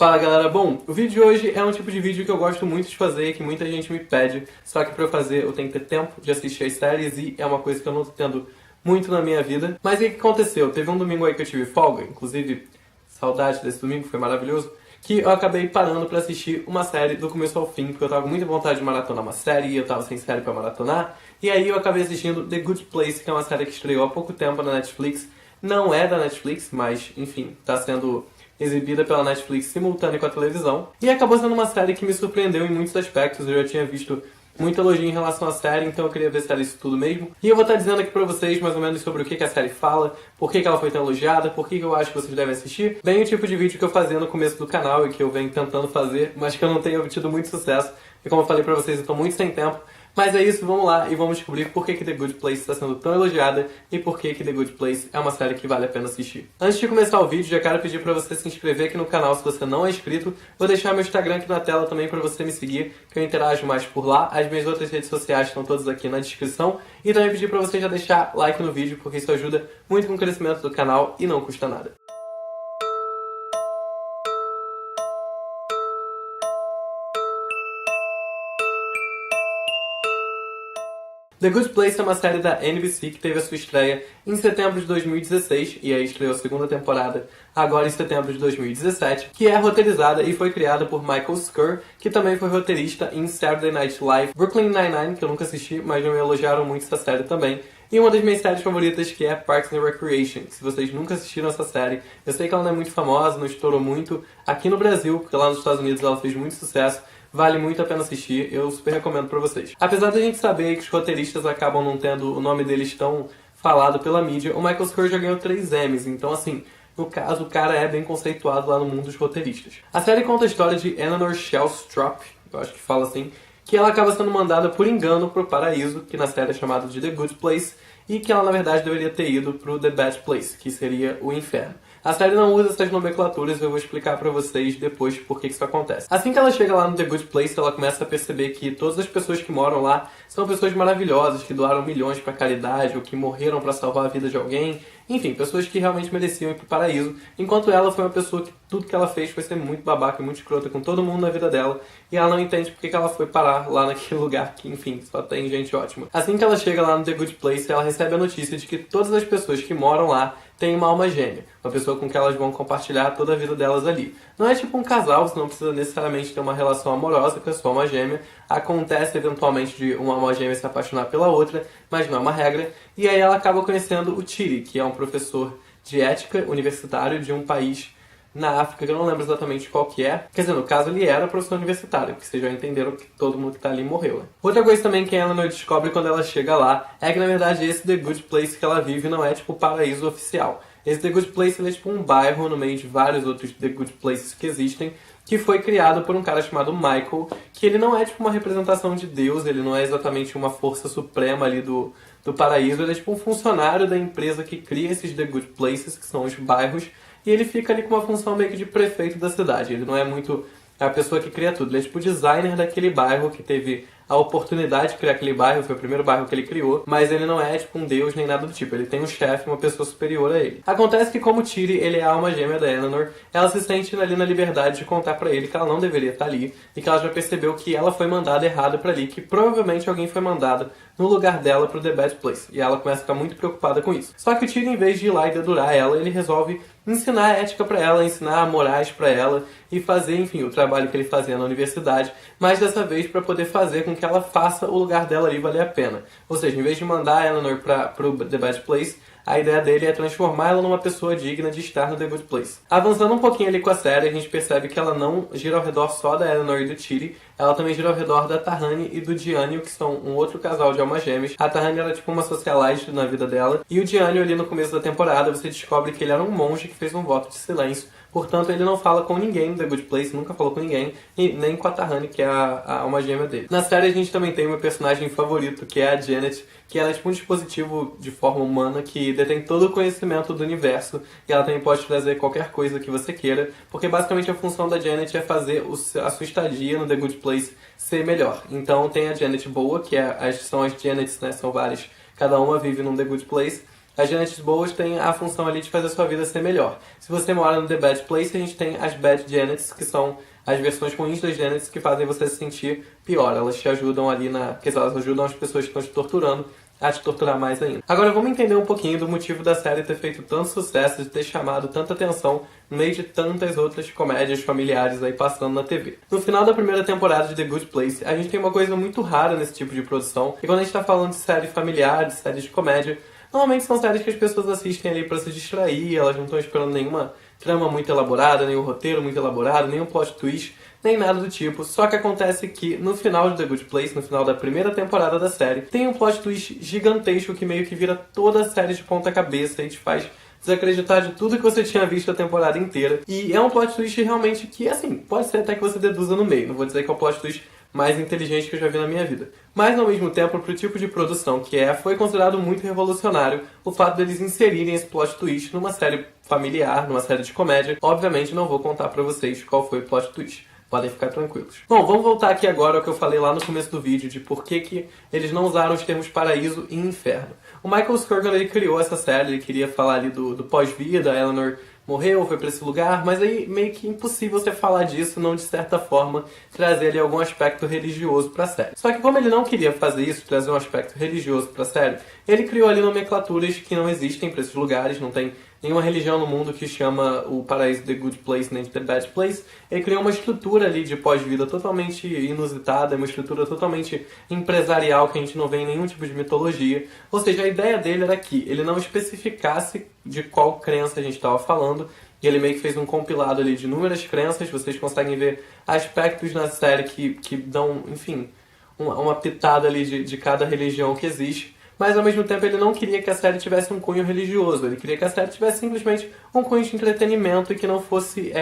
Fala galera, bom, o vídeo de hoje é um tipo de vídeo que eu gosto muito de fazer e que muita gente me pede, só que pra eu fazer eu tenho que ter tempo de assistir as séries e é uma coisa que eu não tô tendo muito na minha vida. Mas o que aconteceu? Teve um domingo aí que eu tive folga, inclusive saudade desse domingo, foi maravilhoso, que eu acabei parando pra assistir uma série do começo ao fim, porque eu tava com muita vontade de maratonar uma série e eu tava sem série pra maratonar, e aí eu acabei assistindo The Good Place, que é uma série que estreou há pouco tempo na Netflix. Não é da Netflix, mas enfim, tá sendo exibida pela Netflix simultânea com a televisão. E acabou sendo uma série que me surpreendeu em muitos aspectos. Eu já tinha visto muito elogio em relação à série, então eu queria ver se era isso tudo mesmo. E eu vou estar dizendo aqui pra vocês mais ou menos sobre o que a série fala, por que ela foi tão elogiada, por que eu acho que vocês devem assistir. Bem o tipo de vídeo que eu fazia no começo do canal e que eu venho tentando fazer, mas que eu não tenho obtido muito sucesso. E como eu falei pra vocês, eu tô muito sem tempo. Mas é isso, vamos lá e vamos descobrir por que The Good Place está sendo tão elogiada e por que The Good Place é uma série que vale a pena assistir. Antes de começar o vídeo, já quero pedir para você se inscrever aqui no canal se você não é inscrito. Vou deixar meu Instagram aqui na tela também para você me seguir, que eu interajo mais por lá. As minhas outras redes sociais estão todas aqui na descrição. E também pedir para você já deixar like no vídeo, porque isso ajuda muito com o crescimento do canal e não custa nada. The Good Place é uma série da NBC que teve a sua estreia em setembro de 2016 e aí estreou a segunda temporada agora em setembro de 2017, que é roteirizada e foi criada por Michael Schur, que também foi roteirista em Saturday Night Live, Brooklyn Nine-Nine, que eu nunca assisti, mas já me elogiaram muito essa série também, e uma das minhas séries favoritas, que é Parks and Recreation. Se vocês nunca assistiram essa série, eu sei que ela não é muito famosa, não estourou muito aqui no Brasil, porque lá nos Estados Unidos ela fez muito sucesso. Vale muito a pena assistir, eu super recomendo pra vocês. Apesar da gente saber que os roteiristas acabam não tendo o nome deles tão falado pela mídia, o Michael Schur já ganhou 3 Emmys, então assim, no caso o cara é bem conceituado lá no mundo dos roteiristas. A série conta a história de Eleanor Shellstrop, eu acho que fala assim, que ela acaba sendo mandada por engano pro paraíso, que na série é chamado de The Good Place, e que ela na verdade deveria ter ido pro The Bad Place, que seria o inferno. A série não usa essas nomenclaturas e eu vou explicar pra vocês depois por que isso acontece. Assim que ela chega lá no The Good Place, ela começa a perceber que todas as pessoas que moram lá são pessoas maravilhosas, que doaram milhões pra caridade ou que morreram pra salvar a vida de alguém. Enfim, pessoas que realmente mereciam ir pro paraíso, enquanto ela foi uma pessoa que tudo que ela fez foi ser muito babaca e muito escrota com todo mundo na vida dela, e ela não entende porque que ela foi parar lá naquele lugar que, enfim, só tem gente ótima. Assim que ela chega lá no The Good Place, ela recebe a notícia de que todas as pessoas que moram lá têm uma alma gêmea, uma pessoa com que elas vão compartilhar toda a vida delas ali. Não é tipo um casal, você não precisa necessariamente ter uma relação amorosa com a sua alma gêmea, acontece eventualmente de uma alma gêmea se apaixonar pela outra, mas não é uma regra, e aí ela acaba conhecendo o Chidi, que é um professor de ética universitário de um país na África, que eu não lembro exatamente qual que é. Quer dizer, no caso ele era professor universitário, porque vocês já entenderam que todo mundo que tá ali morreu, né? Outra coisa também que a Eleanor descobre quando ela chega lá é que na verdade esse The Good Place que ela vive não é tipo o paraíso oficial. Esse The Good Place ele é tipo um bairro no meio de vários outros The Good Places que existem, que foi criado por um cara chamado Michael, que ele não é tipo uma representação de Deus, ele não é exatamente uma força suprema ali do paraíso, ele é tipo um funcionário da empresa que cria esses The Good Places, que são os bairros, e ele fica ali com uma função meio que de prefeito da cidade. Ele não é muito a pessoa que cria tudo, ele é tipo o designer daquele bairro que teve a oportunidade de criar aquele bairro, foi o primeiro bairro que ele criou, mas ele não é tipo um deus nem nada do tipo, ele tem um chefe, uma pessoa superior a ele. Acontece que como Chidi, ele é a alma gêmea da Eleanor, ela se sente ali na liberdade de contar pra ele que ela não deveria estar ali, e que ela já percebeu que ela foi mandada errado pra ali, que provavelmente alguém foi mandado no lugar dela pro The Bad Place, e ela começa a ficar muito preocupada com isso. Só que o Chidi, em vez de ir lá e dedurar ela, ele resolve ensinar ética pra ela, ensinar morais pra ela, e fazer, enfim, o trabalho que ele fazia na universidade, mas dessa vez pra poder fazer com que ela faça o lugar dela ali valer a pena. Ou seja, em vez de mandar a Eleanor pro The Bad Place, a ideia dele é transformar ela numa pessoa digna de estar no The Good Place. Avançando um pouquinho ali com a série, a gente percebe que ela não gira ao redor só da Eleanor e do Chidi, ela também gira ao redor da Tahani e do Jianyu, que são um outro casal de almas gêmeas. A Tahani era tipo uma socialite na vida dela, e o Jianyu ali no começo da temporada você descobre que ele era um monge que fez um voto de silêncio, portanto ele não fala com ninguém no The Good Place, nunca falou com ninguém, e nem com a Tahani, que é a alma gêmea dele. Na série a gente também tem o meu personagem favorito, que é a Janet, que ela é tipo um dispositivo de forma humana que detém todo o conhecimento do universo, e ela também pode trazer qualquer coisa que você queira, porque basicamente a função da Janet é fazer a sua estadia no The Good Place ser melhor. Então tem a Janet boa, que são as Janets, né, são várias, cada uma vive num The Good Place. As Janets boas têm a função ali de fazer a sua vida ser melhor. Se você mora no The Bad Place, a gente tem as Bad Janets, que são as versões ruins das Janets que fazem você se sentir pior. Elas te ajudam ali quer dizer, elas ajudam as pessoas que estão te torturando a te torturar mais ainda. Agora vamos entender um pouquinho do motivo da série ter feito tanto sucesso, de ter chamado tanta atenção no meio de tantas outras comédias familiares aí passando na TV. No final da primeira temporada de The Good Place, a gente tem uma coisa muito rara nesse tipo de produção, e quando a gente tá falando de série familiar, de série de comédia, normalmente são séries que as pessoas assistem ali pra se distrair, elas não estão esperando nenhuma trama muito elaborada, nenhum roteiro muito elaborado, nenhum plot twist, nem nada do tipo. Só que acontece que no final de The Good Place, no final da primeira temporada da série, tem um plot twist gigantesco que meio que vira toda a série de ponta cabeça e te faz desacreditar de tudo que você tinha visto a temporada inteira. E é um plot twist realmente que, assim, pode ser até que você deduza no meio. Não vou dizer que é o plot twist mais inteligente que eu já vi na minha vida. Mas, ao mesmo tempo, pro tipo de produção que foi considerado muito revolucionário o fato deles inserirem esse plot twist numa série familiar, numa série de comédia. Obviamente, não vou contar pra vocês qual foi o plot twist. Podem ficar tranquilos. Bom, vamos voltar aqui agora ao que eu falei lá no começo do vídeo, de por que eles não usaram os termos paraíso e inferno. O Michael Skirgan, ele criou essa série, ele queria falar ali do pós-vida, a Eleanor morreu, foi pra esse lugar, mas aí meio que impossível você falar disso, não de certa forma trazer ali algum aspecto religioso pra série. Só que como ele não queria fazer isso, trazer um aspecto religioso pra série, ele criou ali nomenclaturas que não existem pra esses lugares, não tem nenhuma religião no mundo que chama o paraíso The Good Place nem de The Bad Place. Ele criou uma estrutura ali de pós-vida totalmente inusitada, uma estrutura totalmente empresarial que a gente não vê em nenhum tipo de mitologia. Ou seja, a ideia dele era que ele não especificasse de qual crença a gente estava falando, e ele meio que fez um compilado ali de inúmeras crenças. Vocês conseguem ver aspectos na série que dão, enfim, uma pitada ali de cada religião que existe. Mas ao mesmo tempo ele não queria que a série tivesse um cunho religioso, ele queria que a série tivesse simplesmente um cunho de entretenimento e que não fosse,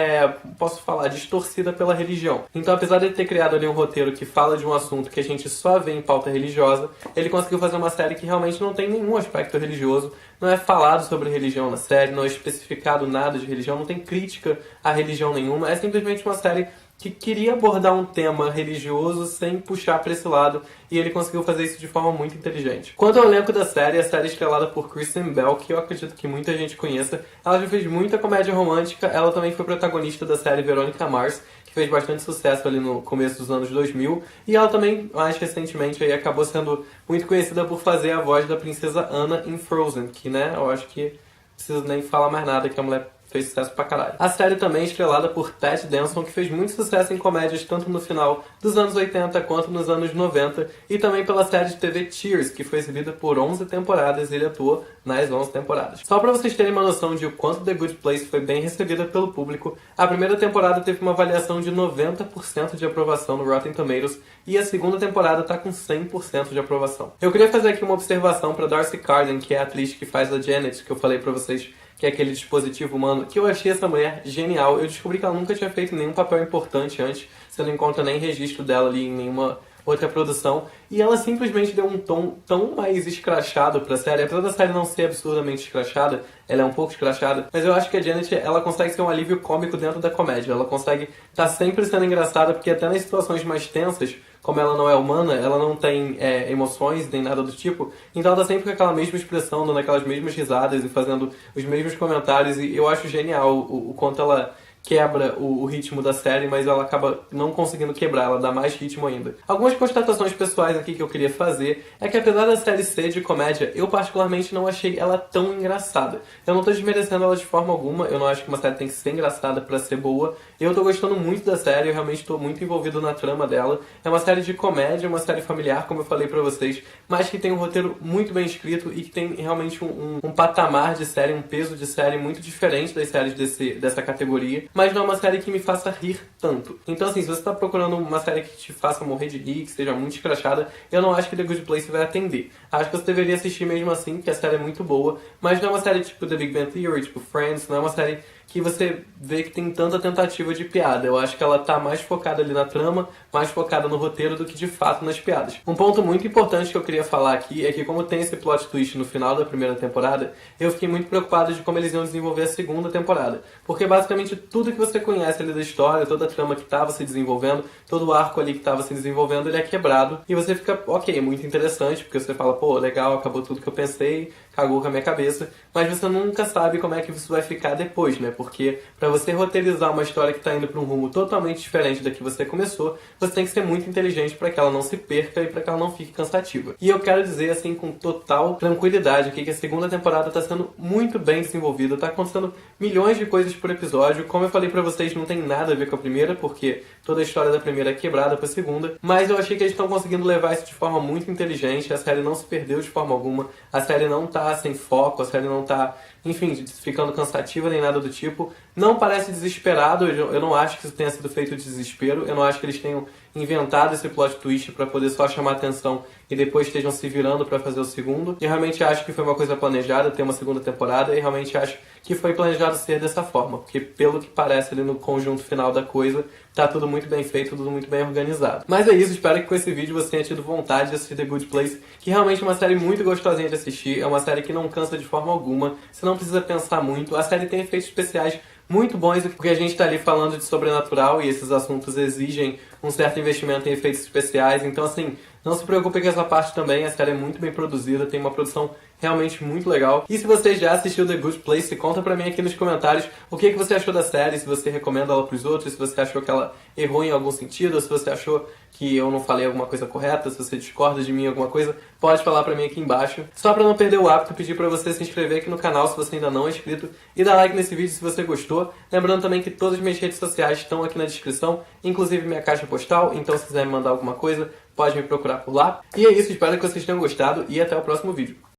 posso falar, distorcida pela religião. Então, apesar de ele ter criado ali um roteiro que fala de um assunto que a gente só vê em pauta religiosa, ele conseguiu fazer uma série que realmente não tem nenhum aspecto religioso, não é falado sobre religião na série, não é especificado nada de religião, não tem crítica a religião nenhuma, é simplesmente uma série que queria abordar um tema religioso sem puxar para esse lado, e ele conseguiu fazer isso de forma muito inteligente. Quanto ao elenco da série, a série é estrelada por Kristen Bell, que eu acredito que muita gente conheça. Ela já fez muita comédia romântica, ela também foi protagonista da série Veronica Mars, que fez bastante sucesso ali no começo dos anos 2000, e ela também, mais recentemente, aí, acabou sendo muito conhecida por fazer a voz da princesa Anna em Frozen, que, né, eu acho que não preciso nem falar mais nada, que a mulher fez sucesso pra caralho. A série também é estrelada por Ted Danson, que fez muito sucesso em comédias tanto no final dos anos 80 quanto nos anos 90, e também pela série de TV Cheers, que foi exibida por 11 temporadas e ele atuou nas 11 temporadas. Só pra vocês terem uma noção de o quanto The Good Place foi bem recebida pelo público, a primeira temporada teve uma avaliação de 90% de aprovação no Rotten Tomatoes e a segunda temporada tá com 100% de aprovação. Eu queria fazer aqui uma observação pra Darcy Carden, que é a atriz que faz a Janet, que eu falei pra vocês que é aquele dispositivo humano, que eu achei essa mulher genial. Eu descobri que ela nunca tinha feito nenhum papel importante antes, você não encontra nem registro dela ali em nenhuma outra produção, e ela simplesmente deu um tom tão mais escrachado pra série. Apesar da série não ser absurdamente escrachada, ela é um pouco escrachada, mas eu acho que a Janet, ela consegue ser um alívio cômico dentro da comédia. Ela consegue estar sempre sendo engraçada, porque até nas situações mais tensas, como ela não é humana, ela não tem emoções nem nada do tipo, então ela tá sempre com aquela mesma expressão, dando aquelas mesmas risadas e fazendo os mesmos comentários, e eu acho genial o quanto ela quebra o ritmo da série, mas ela acaba não conseguindo quebrar, ela dá mais ritmo ainda. Algumas constatações pessoais aqui que eu queria fazer é que, apesar da série ser de comédia, eu particularmente não achei ela tão engraçada. Eu não tô desmerecendo ela de forma alguma, eu não acho que uma série tem que ser engraçada pra ser boa. Eu tô gostando muito da série, eu realmente tô muito envolvido na trama dela. É uma série de comédia, uma série familiar, como eu falei pra vocês, mas que tem um roteiro muito bem escrito e que tem realmente um patamar de série, um peso de série muito diferente das séries dessa categoria, mas não é uma série que me faça rir tanto. Então, assim, se você tá procurando uma série que te faça morrer de rir, que seja muito escrachada, eu não acho que The Good Place vai atender. Acho que você deveria assistir mesmo assim, porque a série é muito boa, mas não é uma série tipo The Big Bang Theory, tipo Friends, não é uma série que você vê que tem tanta tentativa de piada. Eu acho que ela tá mais focada ali na trama, mais focada no roteiro do que de fato nas piadas. Um ponto muito importante que eu queria falar aqui é que, como tem esse plot twist no final da primeira temporada, eu fiquei muito preocupado de como eles iam desenvolver a segunda temporada. Porque basicamente tudo que você conhece ali da história, toda a trama que estava se desenvolvendo, todo o arco ali que estava se desenvolvendo, ele é quebrado. E você fica, ok, muito interessante, porque você fala, pô, legal, acabou tudo que eu pensei, cagou com a minha cabeça, mas você nunca sabe como é que isso vai ficar depois, né? Porque pra você roteirizar uma história que tá indo pra um rumo totalmente diferente da que você começou, você tem que ser muito inteligente pra que ela não se perca e pra que ela não fique cansativa. E eu quero dizer, assim, com total tranquilidade aqui, que a segunda temporada tá sendo muito bem desenvolvida, tá acontecendo milhões de coisas por episódio. Como eu falei pra vocês, não tem nada a ver com a primeira, porque toda a história da primeira é quebrada pra segunda, mas eu achei que eles estão conseguindo levar isso de forma muito inteligente, a série não se perdeu de forma alguma, a série não tá sem foco, a série não tá, enfim, ficando cansativa nem nada do tipo. Não parece desesperado, eu não acho que isso tenha sido feito de desespero, eu não acho que eles tenham inventado esse plot twist pra poder só chamar atenção e depois estejam se virando pra fazer o segundo. Eu realmente acho que foi uma coisa planejada ter uma segunda temporada e realmente acho que foi planejado ser dessa forma, porque pelo que parece ali no conjunto final da coisa, tá tudo muito bem feito, tudo muito bem organizado. Mas é isso, espero que com esse vídeo você tenha tido vontade de assistir The Good Place, que realmente é uma série muito gostosinha de assistir, é uma série que não cansa de forma alguma, você não precisa pensar muito, a série tem efeitos especiais muito bons, porque a gente tá ali falando de sobrenatural e esses assuntos exigem um certo investimento em efeitos especiais, então assim, não se preocupe com essa parte também, a série é muito bem produzida, tem uma produção realmente muito legal. E se você já assistiu The Good Place, conta pra mim aqui nos comentários o que você achou da série, se você recomenda ela pros outros, se você achou que ela errou em algum sentido, ou se você achou que eu não falei alguma coisa correta, se você discorda de mim em alguma coisa, pode falar pra mim aqui embaixo. Só pra não perder o hábito, pedir pra você se inscrever aqui no canal se você ainda não é inscrito e dar like nesse vídeo se você gostou. Lembrando também que todas as minhas redes sociais estão aqui na descrição, inclusive minha caixa postal, então se quiser me mandar alguma coisa, pode me procurar por lá. E é isso, espero que vocês tenham gostado e até o próximo vídeo.